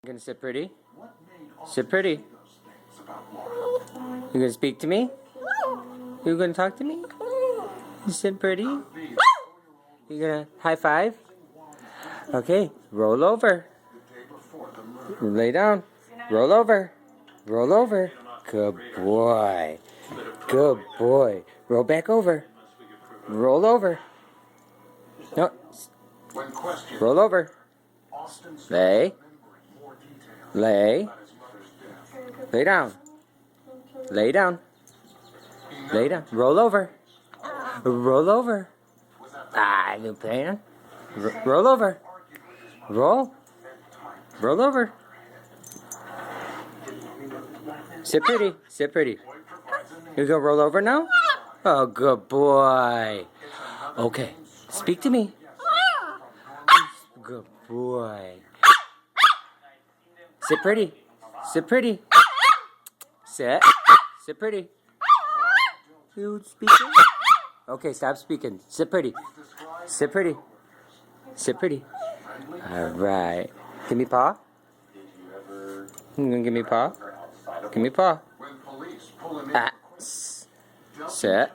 You gonna sit pretty? Sit pretty. You gonna speak to me? You gonna talk to me? You sit pretty? You gonna high five? Okay, roll over. Lay down. Roll over. Roll over. Good boy. Good boy. Roll back over. Roll over. No. Roll over. Lay. Lay. Lay down. Lay down. Lay down. Roll over. Roll over. Ah, new plan. Roll over. Roll. Roll over. Sit pretty. Sit pretty. You gonna roll over now? Oh, good boy. Okay. Speak to me. Good boy. Sit pretty. Sit pretty. Sit. Sit pretty. You speaking? Okay, stop speaking. Sit pretty. Sit pretty. Sit pretty. Alright. Give me paw. You gonna give me paw? Give me paw. Ah. Sit.